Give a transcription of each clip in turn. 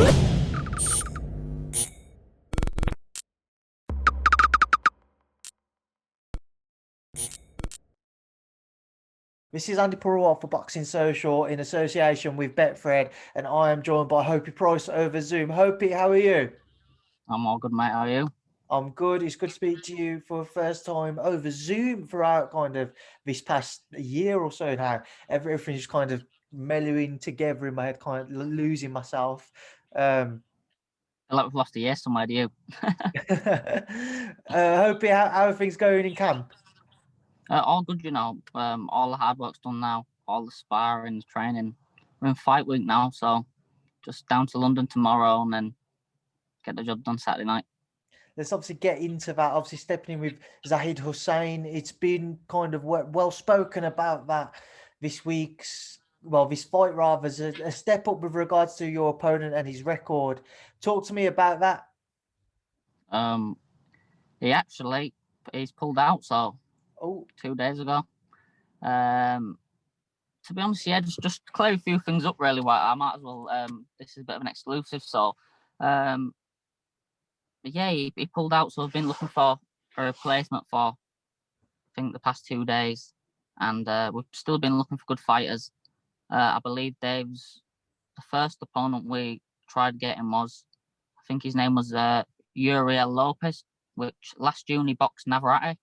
This is Andy Purewal for Boxing Social in association with Betfred, and I am joined by Hopey Price over Zoom. Hopey, how are you? I'm all good, mate. How are you? I'm good. It's good to speak to you for the first time over Zoom throughout kind of this past year or so now. Everything's kind of mellowing together in my head, kind of losing myself. Um, I feel like we've lost a year somewhere, do you? Hopey, how are things going in camp? All good, you know. All the hard work's done now. All the sparring, the training. We're in fight week now, so just down to London tomorrow and then get the job done Saturday night. Let's obviously get into that. Obviously, stepping in with Zahid Hussain, it's been kind of well spoken about that this fight rather, as a step up with regards to your opponent and his record. Talk to me about that. Um, he's pulled out, so Oh, 2 days ago. To be honest, yeah, just to clear a few things up really. Well, I might as well. This is a bit of an exclusive, so yeah, he pulled out. So I've been looking for a replacement for I think the past 2 days, and we've still been looking for good fighters. I believe Dave's the first opponent we tried getting was, I think his name was Uriel Lopez, which last June he boxed Navarrete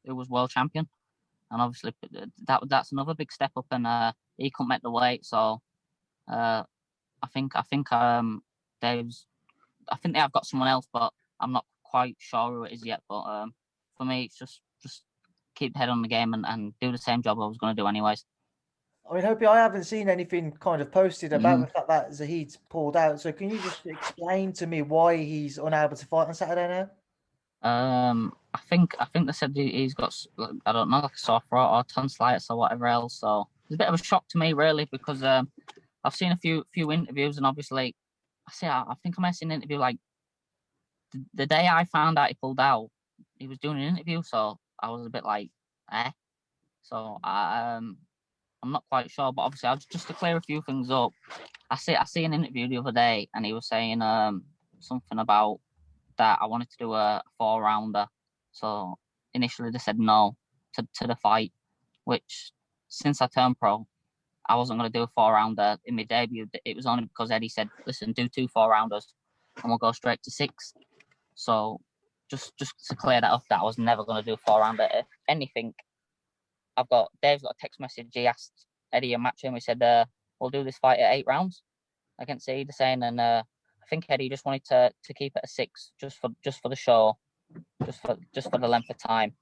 who was world champion, and obviously that's another big step up, and he couldn't make the weight, so I think Dave's, I think they have got someone else, but I'm not quite sure who it is yet. But for me, it's just keep the head on the game and do the same job I was going to do anyways. I mean, Hopey, I haven't seen anything kind of posted about the fact that Zahid's pulled out. So can you just explain to me why he's unable to fight on Saturday now? I think they said he's got, I don't know, like a sore throat or tonsillitis or whatever else. So it's a bit of a shock to me really, because I've seen a few interviews, and obviously I think I might have seen an interview like the day I found out he pulled out. He was doing an interview, so I was a bit like, eh. So I'm not quite sure, but obviously just to clear a few things up. I see an interview the other day, and he was saying something about that I wanted to do a 4-rounder. So initially they said no to the fight, which since I turned pro, I wasn't going to do a 4-rounder in my debut. It was only because Eddie said, listen, do 2 4-rounders and we'll go straight to 6. So just to clear that up, that I was never going to do a 4-rounder. If anything, Dave's got a text message. He asked Eddie a match, and we said, we'll do this fight at 8 rounds against Zahid Hussain, and I think Eddie just wanted to keep it at 6, just for the show, just for the length of time.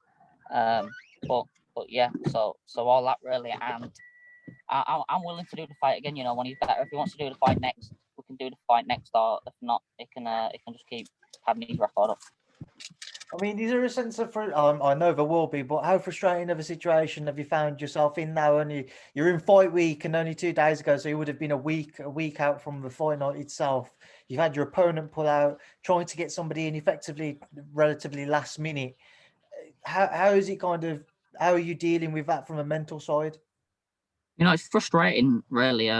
But yeah, so all that really, and I'm willing to do the fight again. You know, when he's better, if he wants to do the fight next, we can do the fight next, or if not, it can just keep having his record up. I mean, is there a sense of, I know there will be, but how frustrating of a situation have you found yourself in now? You're in fight week, and only 2 days ago, so you would have been a week out from the fight night itself. You've had your opponent pull out, trying to get somebody in effectively, relatively last minute. How is it kind of? How are you dealing with that from a mental side? You know, it's frustrating, really.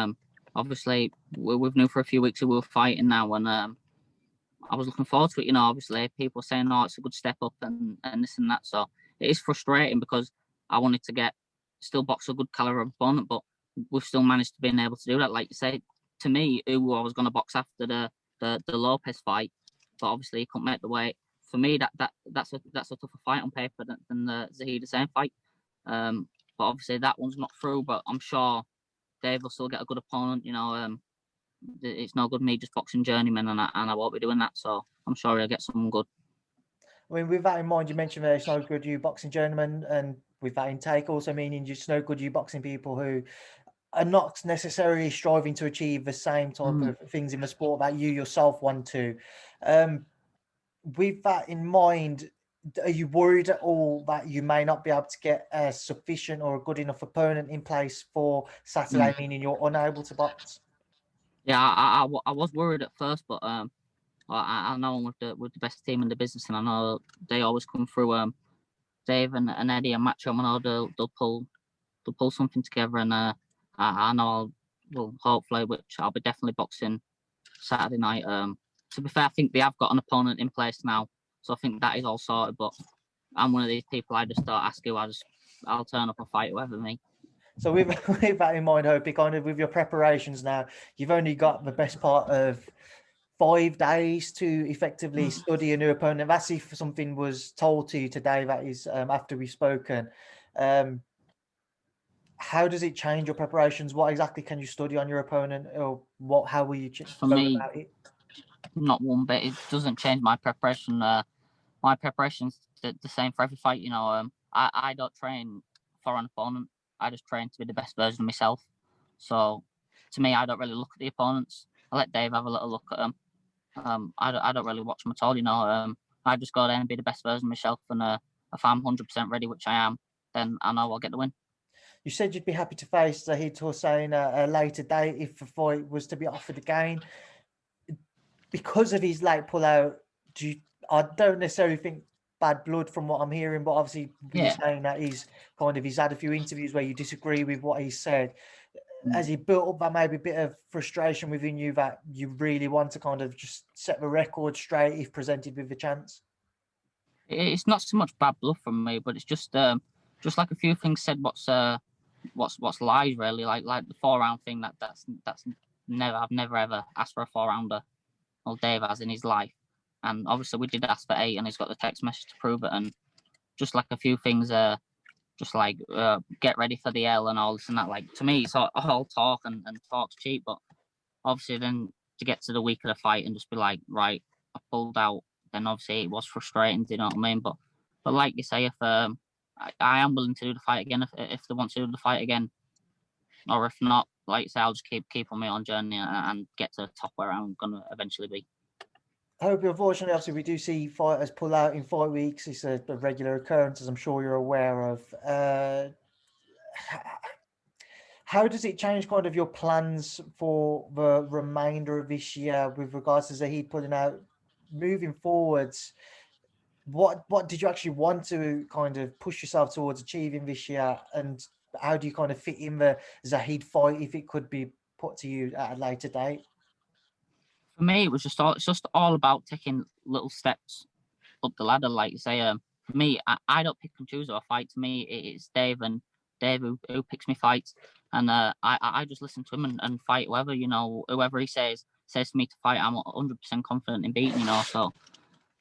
Obviously, we've known for a few weeks that we were fighting now, and I was looking forward to it. You know, obviously, people saying, "Oh, it's a good step up," and this and that. So it is frustrating because I wanted to still box a good caliber opponent, but we've still managed to be able to do that. Like you say, to me, who I was going to box after the Lopez fight, but obviously he couldn't make the weight. For me, that's a tougher fight on paper than the Zahid Hussain fight. But obviously that one's not through. But I'm sure Dave will still get a good opponent. You know, it's no good me just boxing journeyman, and I won't be doing that. So I'm sure he'll get someone good. I mean, with that in mind, you mentioned that it's no good you boxing journeyman, and with that intake also meaning it's no good you boxing people who are not necessarily striving to achieve the same type of things in the sport that you yourself want to. With that in mind, are you worried at all that you may not be able to get a sufficient or a good enough opponent in place for Saturday, meaning you're unable to box? Yeah, I was worried at first, but I know I'm with the best team in the business, and I know they always come through. Dave and Eddie and Macho, I know they'll pull something together, and I know well, hopefully, which I'll be definitely boxing Saturday night. To be fair, I think they have got an opponent in place now, so I think that is all sorted. But I'm one of these people. I just don't ask who. I'll turn up and fight whoever me. So with that in mind, Hopey, kind of with your preparations now, you've only got the best part of 5 days to effectively study a new opponent. That's if something was told to you today, that is after we've spoken. How does it change your preparations? What exactly can you study on your opponent, or how will you For me, about it? Not one bit. It doesn't change my preparation. My preparation's the same for every fight. You know, I don't train for an opponent. I just train to be the best version of myself. So, to me, I don't really look at the opponents. I let Dave have a little look at them. I don't really watch them at all. You know, I just go there and be the best version of myself. And if I'm 100% ready, which I am, then I know I'll get the win. You said you'd be happy to face Zahid Hussain a later date if the fight was to be offered again. Because of his late pullout, I don't necessarily think bad blood from what I'm hearing, but obviously you're saying that he's had a few interviews where you disagree with what he said. Has he built up that maybe a bit of frustration within you that you really want to kind of just set the record straight if presented with the chance? It's not so much bad blood from me, but it's just like a few things said. What's lies really, like the 4-round thing. That's never. I've never ever asked for a 4-rounder. Well, Dave has in his life, and obviously we did ask for 8, and he's got the text message to prove it. And just like a few things, just like get ready for the L and all this and that. Like to me, it's all talk and talk's cheap. But obviously, then to get to the week of the fight and just be like, right, I pulled out. Then obviously it was frustrating. Do you know what I mean? But like you say, if I am willing to do the fight again, if they want to do the fight again, or if not, like you say, I'll just keep on my own journey and get to the top where I'm gonna eventually be. I hope, unfortunately, obviously, we do see fighters pull out in 5 weeks. It's a regular occurrence, as I'm sure you're aware of. How does it change kind of your plans for the remainder of this year with regards to Zahid pulling out? Moving forwards, what did you actually want to kind of push yourself towards achieving this year, and how do you kind of fit in the Zahid fight if it could be put to you at a later date? For me, it's just all about taking little steps up the ladder. Like you say, for me, I don't pick and choose a fight. To me, it's Dave who picks me fights, and I just listen to him and fight whoever, you know, whoever he says to me to fight. I'm 100% confident in beating, you know. So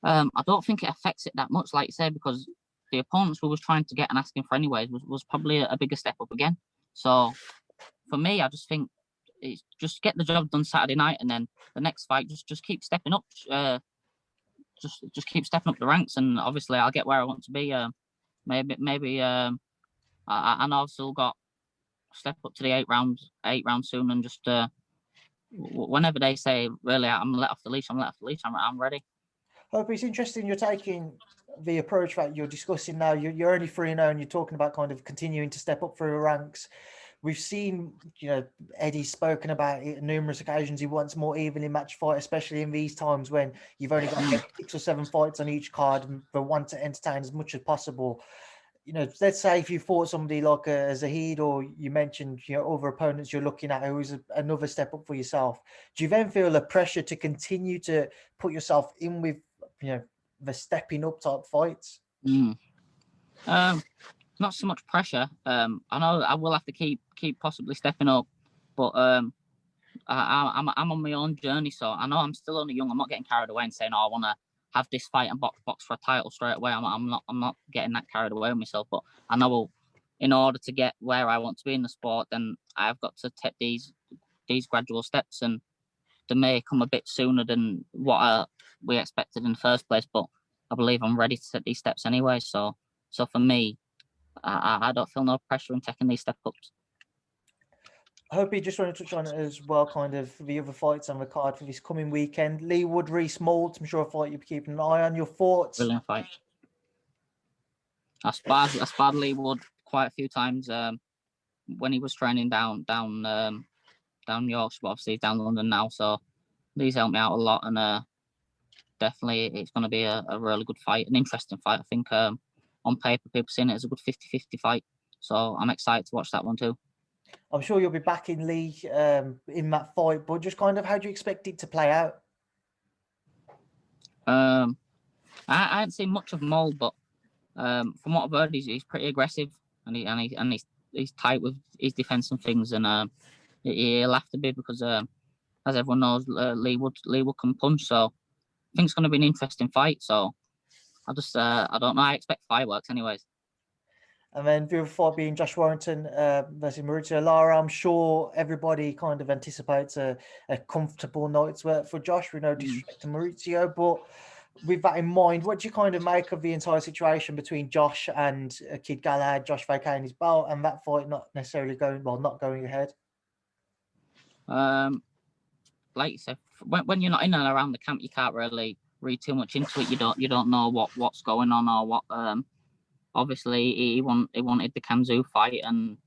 I don't think it affects it that much, like you say, because the opponents we was trying to get and asking for anyways was probably a bigger step up again. So for me, I just think it's just get the job done Saturday night, and then the next fight just keep stepping up. Just keep stepping up the ranks, and obviously I'll get where I want to be. Maybe I know I've still got step up to the 8 rounds soon, and just whenever they say really I'm let off the leash, I'm ready. Hope it's interesting you're taking the approach that you're discussing now. You're only 3-0 and you're talking about kind of continuing to step up through the ranks. We've seen, you know, Eddie's spoken about it on numerous occasions. He wants more evenly matched fight, especially in these times when you've only got 6 or 7 fights on each card, and they want to entertain as much as possible. You know, let's say if you fought somebody like a Zahid, or you mentioned, you know, other opponents you're looking at who is another step up for yourself, do you then feel the pressure to continue to put yourself in with, you know, the stepping up type fights? Not so much pressure. I know I will have to keep possibly stepping up, but I'm on my own journey, so I know I'm still only young. I'm not getting carried away and saying, "Oh, I want to have this fight and box for a title straight away." I'm not getting that carried away with myself. But I know in order to get where I want to be in the sport, then I've got to take these gradual steps, and they may come a bit sooner than what we expected in the first place. But I believe I'm ready to take these steps anyway. So for me, I don't feel no pressure in taking these step ups. Hopey, just want to touch on it as well, kind of the other fights on the card for this coming weekend. Lee Wood, Reece Moult, I'm sure a fight you'll be keeping an eye on. Your thoughts? Brilliant fight. I sparred Lee Wood quite a few times when he was training down Yorkshire, but obviously he's down London now. So Lee's helped me out a lot, and definitely it's going to be a really good fight, an interesting fight. I think on paper people seeing it as a good 50-50 fight. So I'm excited to watch that one too. I'm sure you'll be back in Lee in that fight, but just kind of how do you expect it to play out? I haven't seen much of Mole, but from what I've heard, he's pretty aggressive and he's tight with his defense and things, and he'll have to be because as everyone knows, Lee Wood can punch. So I think it's going to be an interesting fight. So I don't know. I expect fireworks, anyways. And then the other fight being Josh Warrington versus Mauricio Lara. I'm sure everybody kind of anticipates a comfortable night's work for Josh. We no disrespect to Mauricio, but with that in mind, what do you kind of make of the entire situation between Josh and Kid Galahad, Joshvarkay and his belt, and that fight not necessarily not going ahead? Like you said, when you're not in and around the camp, you can't really read too much into it. You don't know what's going on or what. Obviously, he wanted the Kanzu fight, and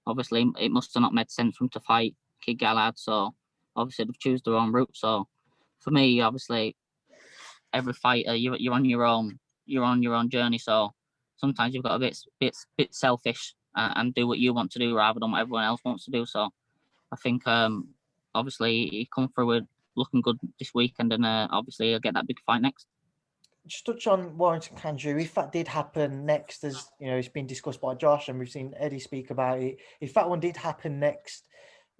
obviously it must have not made sense for him to fight Kid Galahad. So obviously they've choose their own route. So for me, obviously, every fighter you're on your own journey. So sometimes you've got to bit selfish and do what you want to do rather than what everyone else wants to do. So I think obviously he come through with looking good this weekend, and obviously he'll get that big fight next. Just touch on Warrington Kanju. If that did happen next, as you know, it's been discussed by Josh, and we've seen Eddie speak about it. If that one did happen next,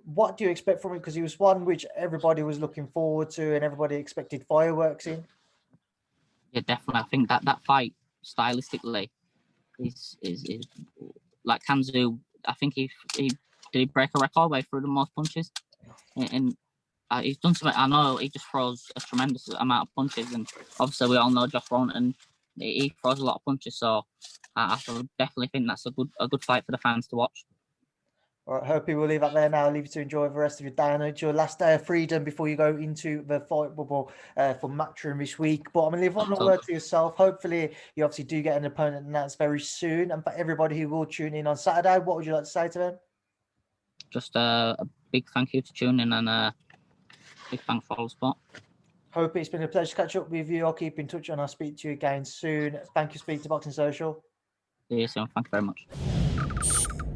what do you expect from it? Because he was one which everybody was looking forward to, and everybody expected fireworks in. Yeah, definitely. I think that fight stylistically is like Kanzu. I think he break a record way through the most punches, and he's done something. I know he just throws a tremendous amount of punches, and obviously we all know Josh Warrington. He throws a lot of punches, so I definitely think that's a good fight for the fans to watch. All right, Hopey, we'll leave that there now. I'll leave you to enjoy the rest of your day. I know it's your last day of freedom before you go into the fight bubble for Matchroom this week. But I'm going to leave one more word to yourself. Hopefully, you obviously do get an opponent announced very soon. And for everybody who will tune in on Saturday, what would you like to say to them? Just a big thank you to tune in, and big thanks for all the support. Hopey, it's been a pleasure to catch up with you. I'll keep in touch and I'll speak to you again soon. Thank you, Speak to Boxing Social. See you soon. Thank you very much.